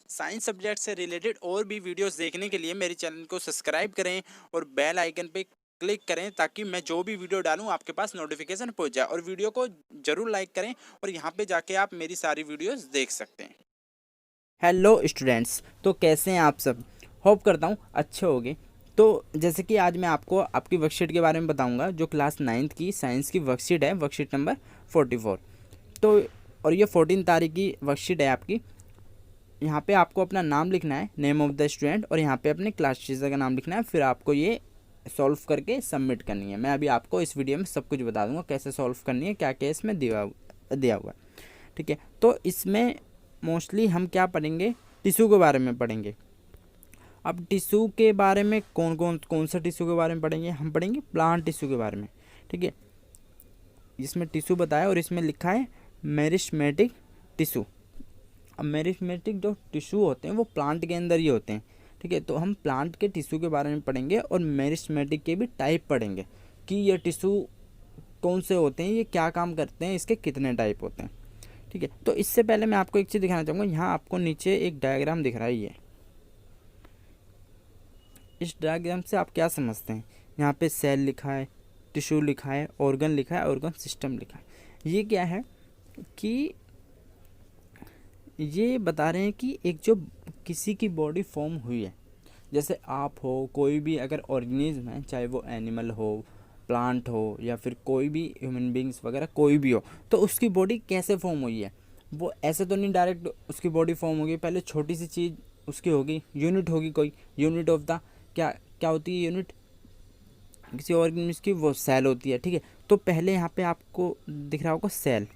Science subject से related और भी वीडियोस देखने के लिए मेरे चैनल को सब्सक्राइब करें और बेल आइकन पे क्लिक करें ताकि मैं जो भी वीडियो डालूं आपके पास नोटिफिकेशन पहुंच जाए। और वीडियो को जरूर लाइक करें और यहाँ पे जाके आप मेरी सारी वीडियोस देख सकते हैं। हेलो स्टूडेंट्स, तो कैसे हैं आप सब। होप करता हूँ अच्छे होंगे। तो जैसे कि आज मैं आपको आपकी वर्कशीट के बारे में बताऊंगा जो क्लास 9th की साइंस की वर्कशीट है, वर्कशीट नंबर 44। तो और ये 14 तारीख की वर्कशीट है आपकी। यहाँ पे आपको अपना नाम लिखना है, नेम ऑफ द स्टूडेंट, और यहाँ पे अपने क्लास टीचर का नाम लिखना है। फिर आपको ये सॉल्व करके सबमिट करनी है। मैं अभी आपको इस वीडियो में सब कुछ बता दूंगा कैसे सॉल्व करनी है, क्या क्या इसमें दिया हुआ है। ठीक है, तो इसमें मोस्टली हम क्या पढ़ेंगे, टिश्यू के बारे में पढ़ेंगे। अब टिश्यू के बारे में कौन सा टिश्यू के बारे में पढ़ेंगे, हम पढ़ेंगे प्लांट टिश्यू के बारे में। ठीक है, इसमें टिश्यू बताया और इसमें लिखा है मेरिस्टेमेटिक टिश्यू। अब मेरिस्टेमेटिक जो टिश्यू होते हैं वो प्लांट के अंदर ही होते हैं। ठीक है, तो हम प्लांट के टिश्यू के बारे में पढ़ेंगे और मेरिस्टेमेटिक के भी टाइप पढ़ेंगे कि ये टिश्यू कौन से होते हैं, ये क्या काम करते हैं, इसके कितने टाइप होते हैं। ठीक है, तो इससे पहले मैं आपको एक चीज़ दिखाना चाहूँगा। यहाँ आपको नीचे एक डायग्राम दिख रहा है। ये इस डायग्राम से आप क्या समझते हैं, यहाँ पे सेल लिखा है, टिश्यू लिखा है, ऑर्गन लिखा है, ऑर्गन सिस्टम लिखा है। ये क्या है कि ये बता रहे हैं कि एक जो किसी की बॉडी फॉर्म हुई है, जैसे आप हो, कोई भी अगर ऑर्गेनिज्म है, चाहे वो एनिमल हो, प्लांट हो, या फिर कोई भी ह्यूमन बींग्स वगैरह कोई भी हो, तो उसकी बॉडी कैसे फॉर्म हुई है। वो ऐसे तो नहीं डायरेक्ट उसकी बॉडी फॉर्म होगी, पहले छोटी सी चीज़ उसकी होगी, यूनिट होगी, कोई यूनिट ऑफ द क्या क्या होती है यूनिट किसी ऑर्गेनिज्म की, वो सेल होती है। ठीक है, तो पहले यहाँ पे आपको दिख रहा होगा सेल।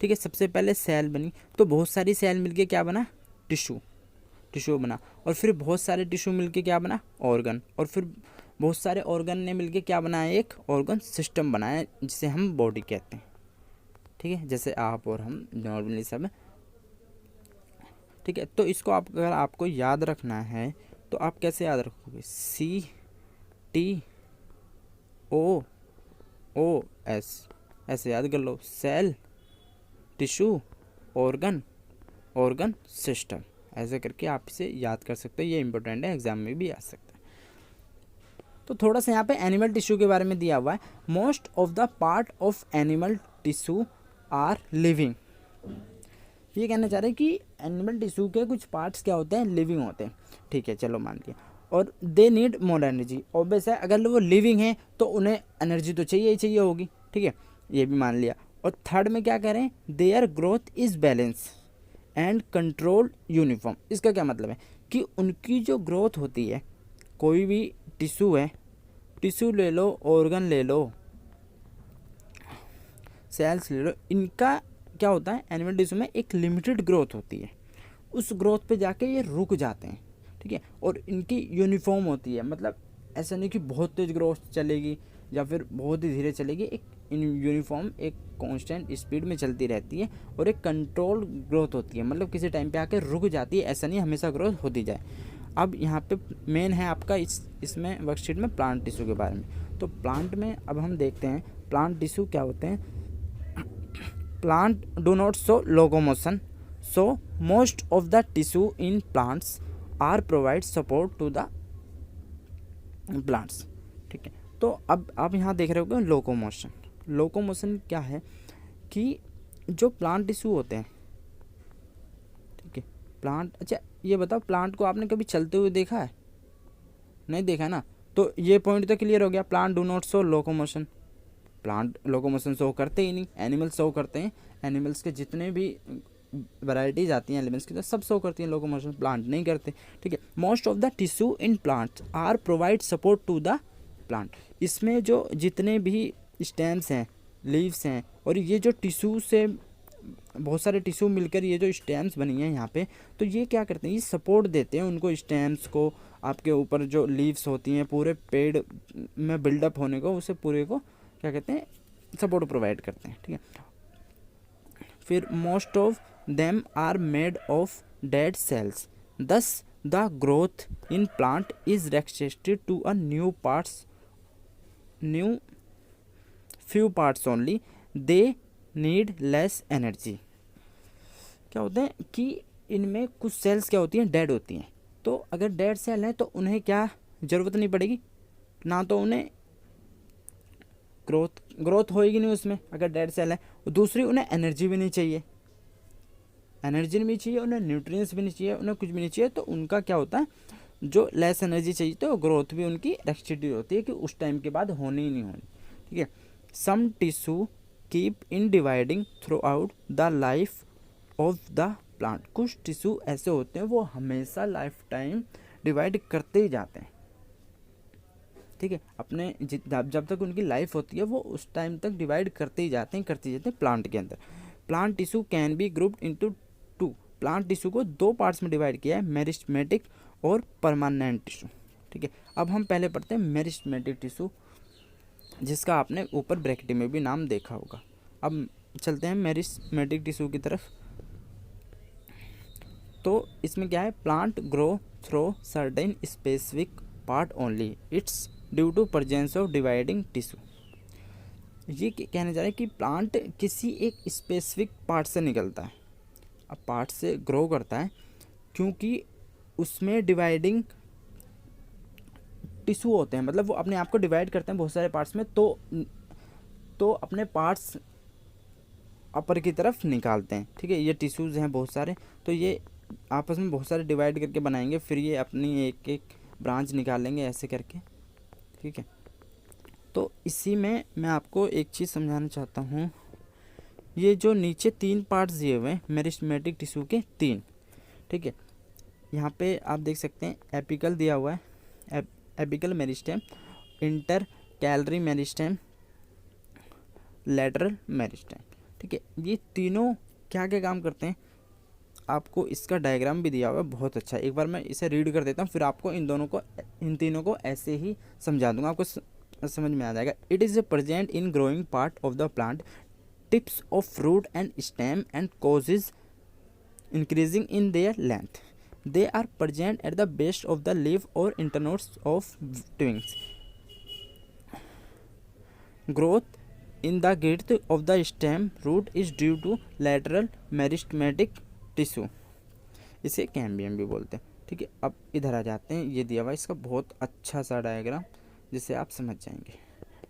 ठीक है, सबसे पहले सेल बनी, तो बहुत सारी सेल मिलके क्या बना, टिश्यू। टिश्यू बना, और फिर बहुत सारे टिश्यू मिलके क्या बना, ऑर्गन, और फिर बहुत सारे ऑर्गन ने मिलके क्या बनाया, एक ऑर्गन सिस्टम बनाया जिसे हम बॉडी कहते हैं। ठीक है, जैसे आप और हम नॉर्मली सब। ठीक है, तो इसको आप अगर आपको याद रखना है तो आप कैसे याद रखोगे, CTOOS, ऐसे याद कर लो, cell, tissue, organ, organ system. ऐसे करके आप इसे याद कर सकते हो, ये इंपॉर्टेंट है, एग्जाम में भी आ सकता है। तो थोड़ा सा यहाँ पे एनिमल टिश्यू के बारे में दिया हुआ है। Most of the part of animal tissue are living. ये कहना चाह रहे हैं कि एनिमल टिश्यू के कुछ पार्ट्स क्या होते हैं, लिविंग होते हैं। ठीक है, चलो मान लिया। और they need more energy, obvious है, अगर वो लिविंग है तो उन्हें एनर्जी तो चाहिए ही चाहिए होगी। ठीक है, ये भी मान लिया। और थर्ड में क्या कह रहे हैं, their growth is balance and control uniform. इसका क्या मतलब है कि उनकी जो ग्रोथ होती है, कोई भी टिश्यू है, टिश्यू ले लो, ऑर्गन ले लो, सेल्स ले लो, इनका क्या होता है, एनिमल टिश्यू में एक लिमिटेड ग्रोथ होती है। उस ग्रोथ पे जाके ये रुक जाते हैं। ठीक है, और इनकी यूनिफॉर्म होती है, मतलब ऐसा नहीं कि बहुत तेज ग्रोथ चलेगी या फिर बहुत ही धीरे चलेगी, एक यूनिफॉर्म एक कांस्टेंट स्पीड में चलती रहती है। और एक कंट्रोल ग्रोथ होती है, मतलब किसी टाइम पे आके रुक जाती है, ऐसा नहीं हमेशा ग्रोथ होती जाए। अब यहाँ पे मेन है आपका इसमें वर्कशीट में प्लांट टिश्यू के बारे में। तो प्लांट में अब हम देखते हैं प्लांट टिश्यू क्या होते हैं। Plant do not show locomotion, so most of the tissue in plants are provide support to the plants। ठीक है, तो अब आप यहाँ देख रहे हो लोकोमोशन। लोकोमोशन क्या है कि जो प्लांट टिश्यू होते हैं, ठीक है, प्लांट, अच्छा ये बताओ, प्लांट को आपने कभी चलते हुए देखा है, नहीं देखा ना। तो ये पॉइंट तो क्लियर हो गया, plant do not show locomotion. Plant locomotion show करते ही नहीं, एनिमल्स शो करते हैं। एनिमल्स के जितने भी वैराइटीज आती हैं एलिमेंट्स की, तो सब शो करती हैं लोकोमोशन, प्लांट नहीं करते। ठीक है, most of the tissue in plants are provide support to the plant. इसमें जो जितने भी स्टेम्स हैं, लीव्स हैं, और ये जो टिश्यू से बहुत सारे टिश्यू मिलकर ये जो स्टेम्स बनी हैं यहाँ पे, तो ये क्या करते हैं, ये सपोर्ट देते हैं उनको, स्टेम्स को, आपके ऊपर जो लीव्स होती हैं पूरे पेड़ में बिल्डअप होने को, उसे पूरे को क्या कहते हैं, सपोर्ट प्रोवाइड करते हैं। ठीक है, फिर most of them are made of dead cells, thus the growth in plant is restricted to a new few parts only, they need less energy। क्या होते हैं कि इनमें कुछ सेल्स क्या होती हैं, डेड होती हैं। तो अगर डेड सेल हैं तो उन्हें क्या ज़रूरत नहीं पड़ेगी, ना तो उन्हें ग्रोथ होएगी नहीं उसमें अगर डेड सेल है। और दूसरी उन्हें एनर्जी भी नहीं चाहिए, एनर्जी भी चाहिए उन्हें, न्यूट्रिएंट्स भी नहीं चाहिए उन्हें, कुछ भी नहीं चाहिए। तो उनका क्या होता है, जो लेस एनर्जी चाहिए तो ग्रोथ भी उनकी रेस्ट्रिक्टेड होती है कि उस टाइम के बाद होनी ही नहीं होनी। ठीक है। Some tissue keep in dividing throughout the life of the plant. कुछ टिश्यू ऐसे होते हैं वो हमेशा लाइफ टाइम डिवाइड करते ही जाते हैं। ठीक है, अपने जब तक उनकी लाइफ होती है वो उस टाइम तक डिवाइड करते ही जाते हैं प्लांट के अंदर। Plant tissue can be grouped into two. Plant tissue को दो पार्ट्स में डिवाइड किया है, मेरिस्टेमेटिक और परमानेंट टिश्यू। ठीक है, अब हम पहले पढ़ते हैं मेरिस्टेमेटिक टिश्यू, जिसका आपने ऊपर ब्रैकेट में भी नाम देखा होगा। अब चलते हैं मेरिस्टेमेटिक टिश्यू की तरफ। तो इसमें क्या है, plant grow through certain specific part only, it's due to presence of dividing tissue. ये कहने जा रहे हैं कि प्लांट किसी एक स्पेसिफिक पार्ट से निकलता है, अब पार्ट से ग्रो करता है क्योंकि उसमें डिवाइडिंग टिश्यू होते हैं, मतलब वो अपने आप को डिवाइड करते हैं बहुत सारे पार्ट्स में। तो अपने पार्ट्स अपर की तरफ निकालते हैं। ठीक है, ये टिश्यूज़ हैं बहुत सारे, तो ये आपस में बहुत सारे डिवाइड करके बनाएंगे, फिर ये अपनी एक एक ब्रांच निकालेंगे ऐसे करके। ठीक है, तो इसी में मैं आपको एक चीज़ समझाना चाहता हूँ। ये जो नीचे तीन पार्ट्स दिए हुए हैं मेरिस्टेमेटिक टिश्यू के, तीन। ठीक है, यहाँ पे आप देख सकते हैं एपिकल दिया हुआ है, apical meristem, inter calorie meristem, lateral meristem. ठीक है, ये तीनों क्या क्या काम करते हैं, आपको इसका डायग्राम भी दिया हुआ है बहुत अच्छा। एक बार मैं इसे रीड कर देता हूँ, फिर आपको इन तीनों को ऐसे ही समझा दूंगा, आपको समझ में आ जाएगा। It is a present in growing part of the plant, tips of fruit and stem and causes increasing in their length. They are present at the base of the leaf or internodes of twigs. Growth in the girth of the stem root is due to lateral meristematic tissue. इसे cambium भी बोलते हैं। ठीक है, अब इधर आ जाते हैं, ये दिया हुआ इसका बहुत अच्छा सा डायग्राम जिससे आप समझ जाएंगे।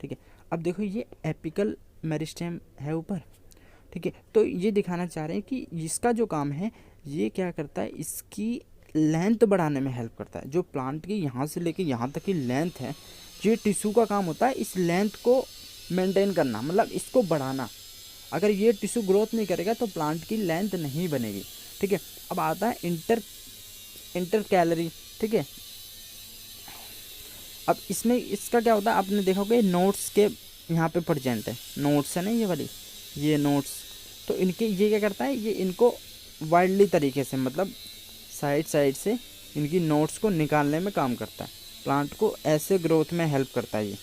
ठीक है, अब देखो ये एपिकल मेरिस्टेम है ऊपर। ठीक है, तो ये दिखाना चाह रहे हैं कि इसका जो काम है ये क्या करता है, इसकी लेंथ बढ़ाने में हेल्प करता है। जो प्लांट की यहाँ से लेके यहाँ तक की लेंथ है, ये टिश्यू का काम होता है इस लेंथ को मेंटेन करना, मतलब इसको बढ़ाना। अगर ये टिश्यू ग्रोथ नहीं करेगा तो प्लांट की लेंथ नहीं बनेगी। ठीक है, अब आता है इंटर कैलरी। ठीक है, अब इसमें इसका क्या होता है, आपने देखा होगा नोट्स के यहाँ पे प्रेजेंट है, नोट्स है ना ये वाली, ये नोट्स। तो इनके ये क्या करता है, ये इनको वाइडली तरीके से, मतलब साइड से इनकी नोट्स को निकालने में काम करता है, प्लांट को ऐसे ग्रोथ में हेल्प करता है ये।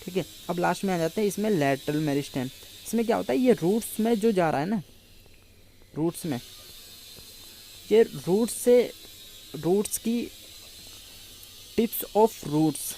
ठीक है, अब लास्ट में आ जाते हैं इसमें लैटरल मेरिस्टेम। इसमें क्या होता है, ये रूट्स में जो जा रहा है ना, रूट्स में, ये रूट्स की टिप्स ऑफ रूट्स,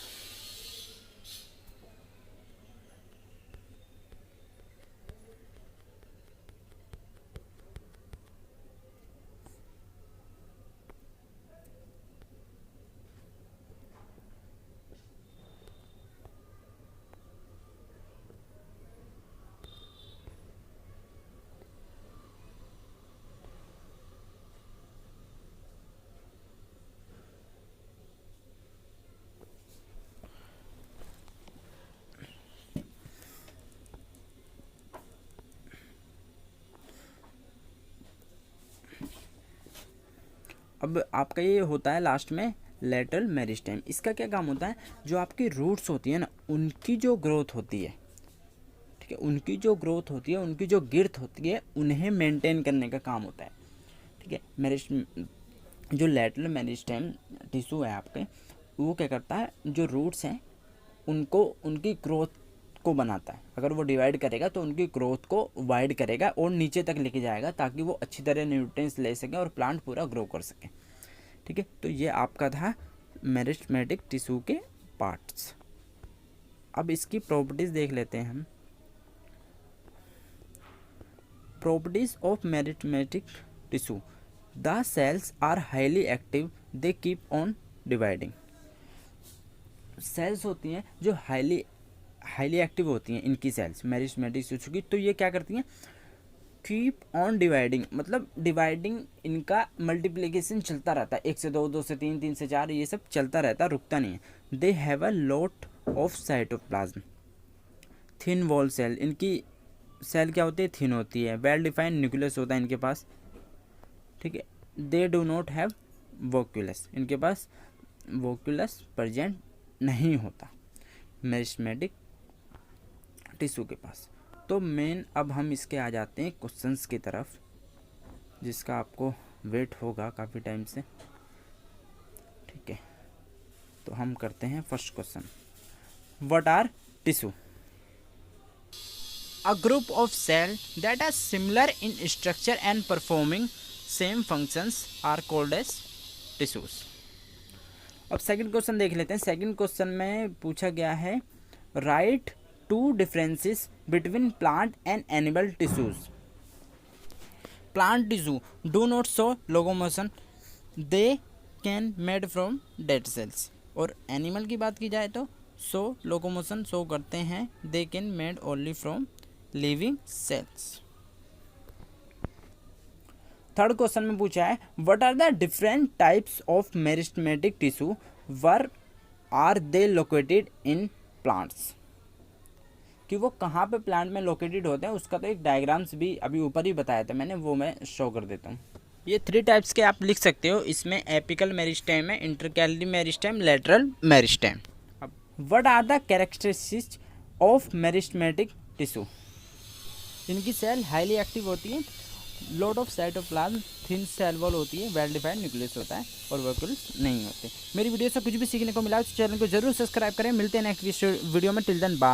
अब आपका ये होता है लास्ट में लेटरल मेरिस्टेम। इसका क्या काम होता है, जो आपकी रूट्स होती है ना, उनकी जो ग्रोथ होती है, ठीक है, उनकी जो ग्रोथ होती है, उनकी जो गिर्थ होती है, उन्हें मेंटेन करने का काम होता है। ठीक है, जो लेटरल मेरिस्टेम टिश्यू है आपके, वो क्या करता है, जो रूट्स हैं उनको, उनकी ग्रोथ को बनाता है। अगर वो डिवाइड करेगा तो उनकी ग्रोथ को वाइड करेगा और नीचे तक लेके जाएगा, ताकि वो अच्छी तरह न्यूट्रिएंट्स ले सकें और प्लांट पूरा ग्रो कर सके। ठीक है, तो ये आपका था मेरिस्टेमेटिक टिश्यू के पार्ट्स। अब इसकी प्रॉपर्टीज़ देख लेते हैं हम। Properties of meristematic tissue, the cells are highly active, they keep on dividing. Cells होती हैं जो हाईली एक्टिव होती हैं, इनकी सेल्स मेरिस्टेमेटिक टिश्यू की, तो ये क्या करती हैं, कीप ऑन डिवाइडिंग, मतलब डिवाइडिंग, इनका मल्टीप्लिकेशन चलता रहता है, 1 से 2, 2 से 3, 3 से 4, ये सब चलता रहता है, रुकता नहीं है। They have a lot of cytoplasm, thin wall cell, इनकी सेल क्या होती है, थिन होती है। वेल डिफाइंड न्यूक्लियस होता है इनके पास, ठीक है। दे डू नॉट हैव वोक्यूलस, इनके पास वोक्यूलस प्रेजेंट नहीं होता मेरिस्टेमेटिक टिश्यू के पास। तो मेन अब हम इसके आ जाते हैं क्वेश्चंस की तरफ, जिसका आपको वेट होगा काफ़ी टाइम से, ठीक है। तो हम करते हैं first question, what are tissue? A group of cells that are similar in structure and performing same functions are called as tissues. अब सेकंड क्वेश्चन देख लेते हैं। सेकंड क्वेश्चन में पूछा गया है, right 2 differences between plant and animal tissues. Plant tissue do not show locomotion, they can made from dead cells. और animal की बात की जाए तो शो लोकोमोशन शो करते हैं, they can made only from living cells. Third question में पूछा है, what are the different types of meristematic tissue, where are they located in plants? कि वो कहाँ पे प्लांट में लोकेटेड होते हैं, उसका तो एक डायग्राम्स भी अभी ऊपर ही बताया था मैंने, वो मैं शो कर देता हूँ। ये 3 टाइप्स के आप लिख सकते हो, इसमें एपिकल मेरिस्टेम है, इंटरकैलरी मेरिस्टेम, लेटरल मेरिस्टेम। अब what are the characteristics of meristematic tissue? इनकी सेल हाईली एक्टिव होती है, lot of cytoplasm, thin cell wall होती है, वेल डिफाइंड न्यूक्लियस होता है और वोक्यूल्स नहीं होते। मेरी वीडियो से कुछ भी सीखने को मिला तो चैनल को जरूर सब्सक्राइब करें। मिलते हैं नेक्स्ट वीडियो में, टिल देन बाय।